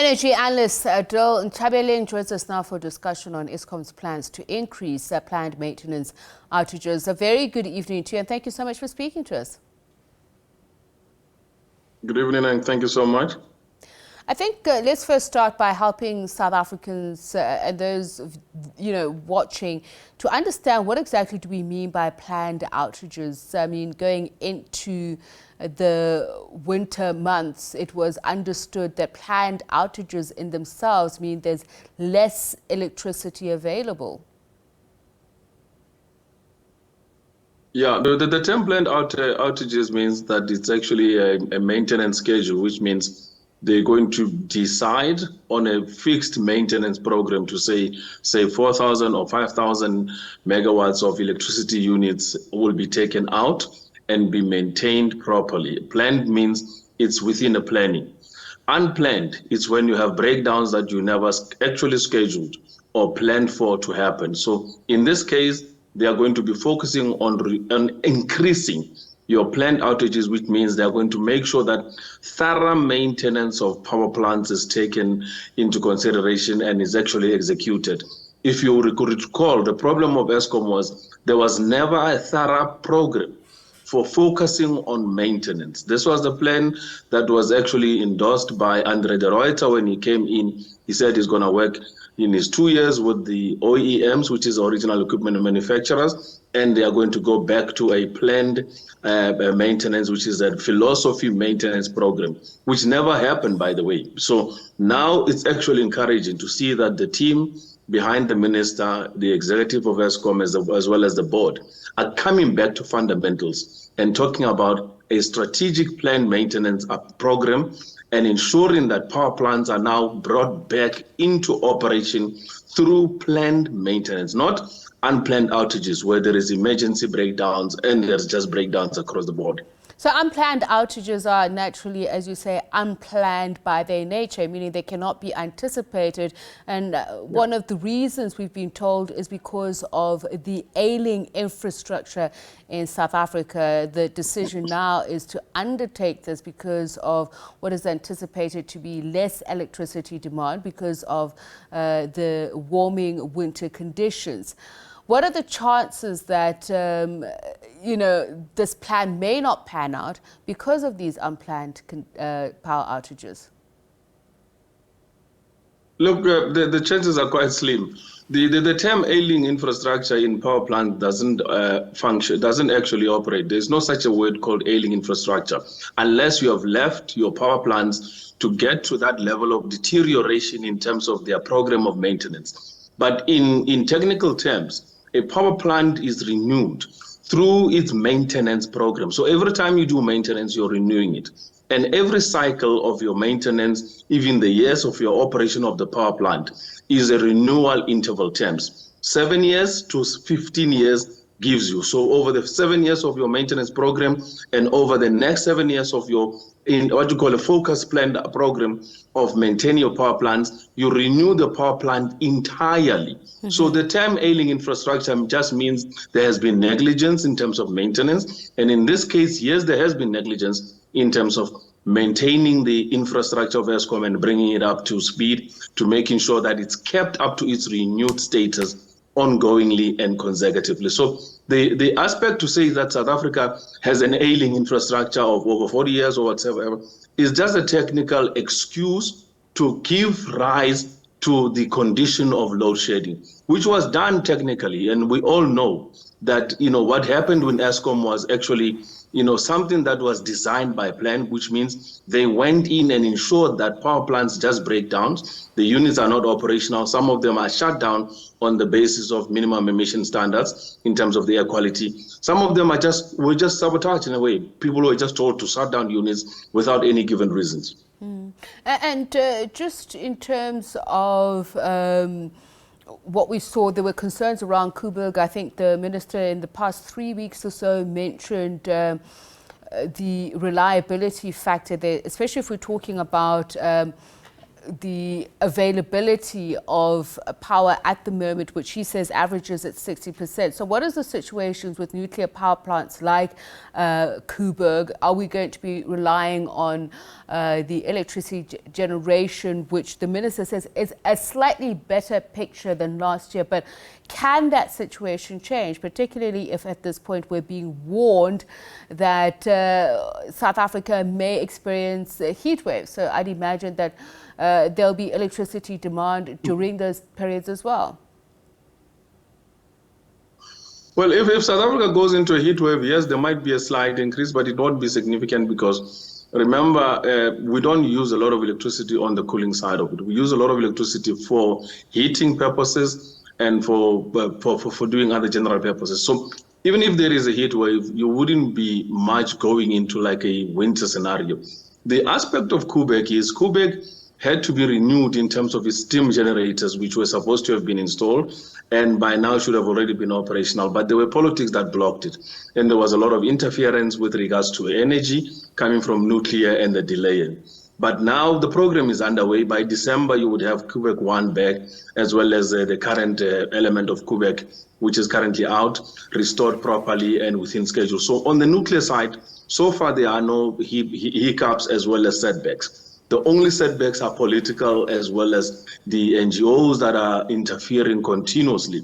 Energy analyst Adil Nchabeleng joins us now for discussion on Eskom's plans to increase planned maintenance outages. A very good evening to you and thank you so much for speaking to us. Good evening and thank you so much. I think let's first start by helping South Africans and those watching to understand what exactly do we mean by planned outages. I mean, going into the winter months, it was understood that planned outages in themselves mean there's less electricity available. Yeah, the term planned outages means that it's actually a maintenance schedule, which means they're going to decide on a fixed maintenance program to say 4,000 or 5,000 megawatts of electricity units will be taken out and be maintained properly. Planned means it's within a planning. Unplanned is when you have breakdowns that you never actually scheduled or planned for to happen. So in this case, they are going to be focusing on increasing your planned outages, which means they're going to make sure that thorough maintenance of power plants is taken into consideration and is actually executed. If you recall, the problem of Eskom was there was never a thorough program for focusing on maintenance. This was the plan that was actually endorsed by Andre de Ruyter when he came in. He said he's going to work in his 2 years with the OEMs, which is original equipment manufacturers, and they are going to go back to a planned maintenance, which is a philosophy maintenance program, which never happened, by the way. So now it's actually encouraging to see that the team behind the minister, the executive of Eskom, as well as the board, are coming back to fundamentals and talking about a strategic planned maintenance program and ensuring that power plants are now brought back into operation through planned maintenance, not unplanned outages where there is emergency breakdowns and there's just breakdowns across the board. So unplanned outages are naturally, as you say, unplanned by their nature, meaning they cannot be anticipated. And one of the reasons we've been told is because of the ailing infrastructure in South Africa. The decision now is to undertake this because of what is anticipated to be less electricity demand because of the warming winter conditions. What are the chances that, this plan may not pan out because of these unplanned power outages? Look, the chances are quite slim. The term ailing infrastructure in power plant doesn't actually operate. There's no such a word called ailing infrastructure unless you have left your power plants to get to that level of deterioration in terms of their program of maintenance. But in technical terms, a power plant is renewed through its maintenance program. So every time you do maintenance, you're renewing it. And every cycle of your maintenance, even the years of your operation of the power plant, is a renewal interval terms. 7 years to 15 years gives you. So over the 7 years of your maintenance program and over the next 7 years of your what you call a focus plan program of maintaining your power plants, you renew the power plant entirely. Mm-hmm. So the term ailing infrastructure just means there has been negligence in terms of maintenance. And in this case, yes, there has been negligence in terms of maintaining the infrastructure of Eskom and bringing it up to speed to making sure that it's kept up to its renewed status ongoingly and consecutively. So the aspect to say that South Africa has an ailing infrastructure of over 40 years or whatever is just a technical excuse to give rise to the condition of load shedding, which was done technically. And we all know that, what happened when Eskom was actually, something that was designed by plan, which means they went in and ensured that power plants just break down. The units are not operational. Some of them are shut down on the basis of minimum emission standards in terms of the air quality. Some of them were just sabotaged in a way. People were just told to shut down units without any given reasons. Mm. And just in terms of what we saw, there were concerns around Koeberg. I think the minister in the past 3 weeks or so mentioned the reliability factor there, especially if we're talking about the availability of power at the moment, which he says averages at 60%. So what is the situation with nuclear power plants like Koeberg? Are we going to be relying on the electricity generation, which the minister says is a slightly better picture than last year? But can that situation change, particularly if at this point we're being warned that South Africa may experience a heat wave? So I'd imagine that there'll be electricity demand during those periods as well. Well, if South Africa goes into a heat wave, yes, there might be a slight increase, but it won't be significant because remember, we don't use a lot of electricity on the cooling side of it. We use a lot of electricity for heating purposes and for doing other general purposes. So even if there is a heat wave, you wouldn't be much going into like a winter scenario. The aspect of Koeberg is Koeberg had to be renewed in terms of its steam generators, which were supposed to have been installed and by now should have already been operational. But there were politics that blocked it. And there was a lot of interference with regards to energy coming from nuclear and the delay. But now the program is underway. By December, you would have Koeberg 1 back, as well as the current element of Koeberg, which is currently out, restored properly and within schedule. So on the nuclear side, so far there are no hiccups as well as setbacks. The only setbacks are political, as well as the NGOs that are interfering continuously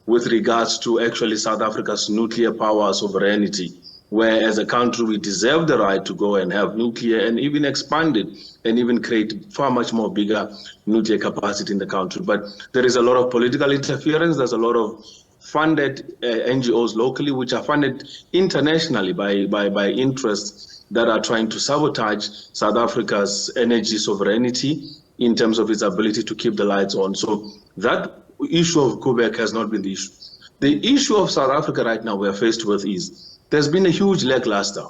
with regards to actually South Africa's nuclear power sovereignty, where as a country we deserve the right to go and have nuclear and even expand it and even create far much more bigger nuclear capacity in the country. But there is a lot of political interference. There's a lot of funded NGOs locally, which are funded internationally by interests that are trying to sabotage South Africa's energy sovereignty in terms of its ability to keep the lights on. So that issue of Koeberg has not been the issue. The issue of South Africa right now we're faced with is there's been a huge lackluster.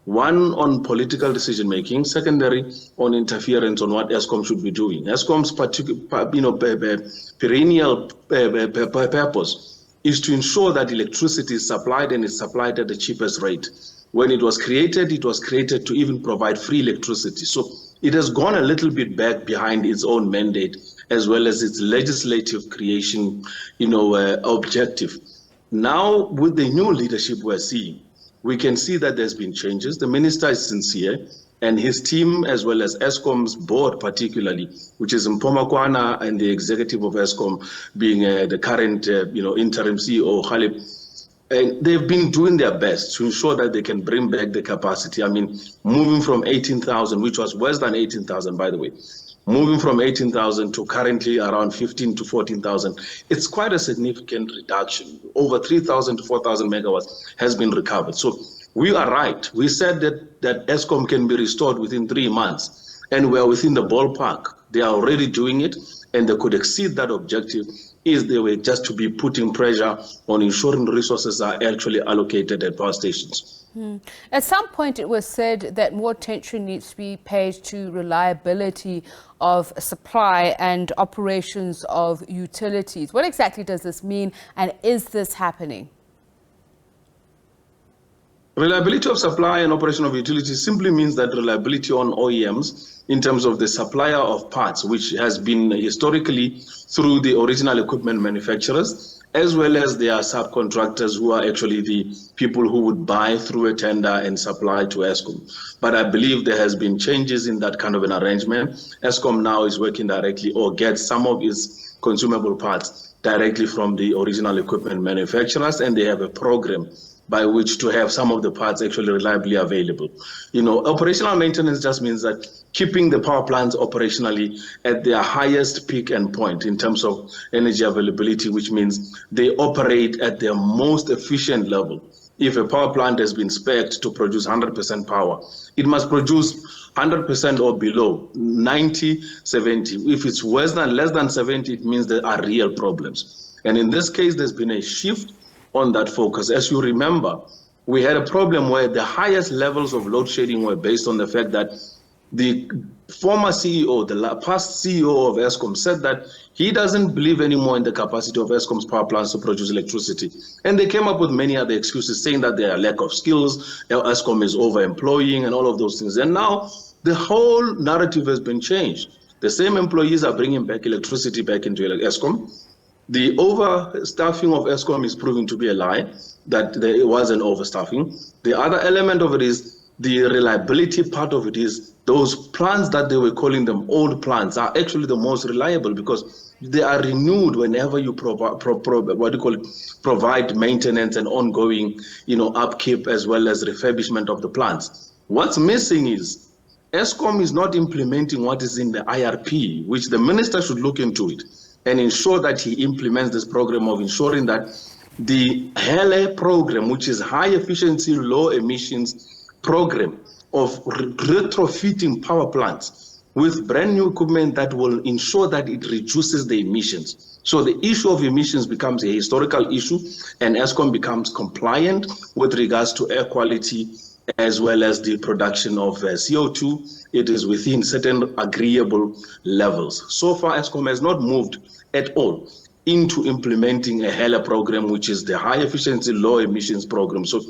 One, on political decision-making. Secondary, on interference on what Eskom should be doing. Eskom's perennial purpose is to ensure that electricity is supplied and is supplied at the cheapest rate. When it was created to even provide free electricity. So it has gone a little bit back behind its own mandate, as well as its legislative creation, objective. Now, with the new leadership we're seeing, we can see that there's been changes. The minister is sincere, and his team, as well as Eskom's board particularly, which is Mpomakwana and the executive of Eskom being the current, interim CEO, Khalib, and they've been doing their best to ensure that they can bring back the capacity. I mean, moving from 18,000, which was worse than 18,000, by the way, moving from 18,000 to currently around 15 to 14,000, it's quite a significant reduction. Over 3,000 to 4,000 megawatts has been recovered. So we are right. We said that Eskom can be restored within 3 months, and we are within the ballpark. They are already doing it, and they could exceed that objective if they were just to be putting pressure on ensuring resources are actually allocated at power stations. At some point it was said that more attention needs to be paid to reliability of supply and operations of utilities. What exactly does this mean, and is this happening? Reliability of supply and operation of utilities simply means that reliability on OEMs in terms of the supplier of parts, which has been historically through the original equipment manufacturers, as well as their subcontractors who are actually the people who would buy through a tender and supply to Eskom. But I believe there has been changes in that kind of an arrangement. Eskom now is working directly or gets some of its consumable parts directly from the original equipment manufacturers, and they have a program by which to have some of the parts actually reliably available. Operational maintenance just means that keeping the power plants operationally at their highest peak and point in terms of energy availability, which means they operate at their most efficient level. If a power plant has been spec'd to produce 100% power, it must produce 100% or below, 90, 70. If it's less than 70, it means there are real problems. And in this case, there's been a shift on that focus. As you remember, we had a problem where the highest levels of load shedding were based on the fact that the former CEO, the past CEO of Eskom, said that he doesn't believe anymore in the capacity of Eskom's power plants to produce electricity. And they came up with many other excuses, saying that there are lack of skills, Eskom is overemploying and all of those things. And now the whole narrative has been changed. The same employees are bringing back electricity back into Eskom. The overstaffing of Eskom is proving to be a lie, that there was an overstaffing. The other element of it is the reliability part of it is those plants that they were calling them old plants are actually the most reliable because they are renewed whenever you provide maintenance and ongoing, upkeep as well as refurbishment of the plants. What's missing is Eskom is not implementing what is in the IRP, which the minister should look into it and ensure that he implements this program of ensuring that the HELE program, which is high efficiency, low emissions program of retrofitting power plants with brand new equipment that will ensure that it reduces the emissions. So the issue of emissions becomes a historical issue and Eskom becomes compliant with regards to air quality as well as the production of CO2. It is within certain agreeable levels. So far, Eskom has not moved at all into implementing a HELE program, which is the high efficiency, low emissions program. So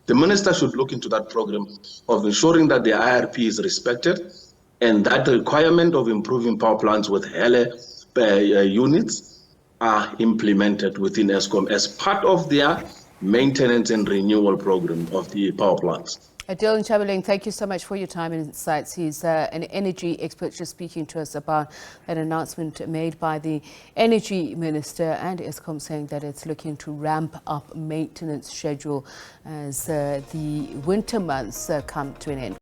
the minister should look into that program of ensuring that the IRP is respected and that the requirement of improving power plants with HELE units are implemented within Eskom as part of their maintenance and renewal program of the power plants. Adil Nchabeleng, thank you so much for your time and insights. He's an energy expert just speaking to us about an announcement made by the Energy Minister and Eskom saying that it's looking to ramp up maintenance schedule as the winter months come to an end.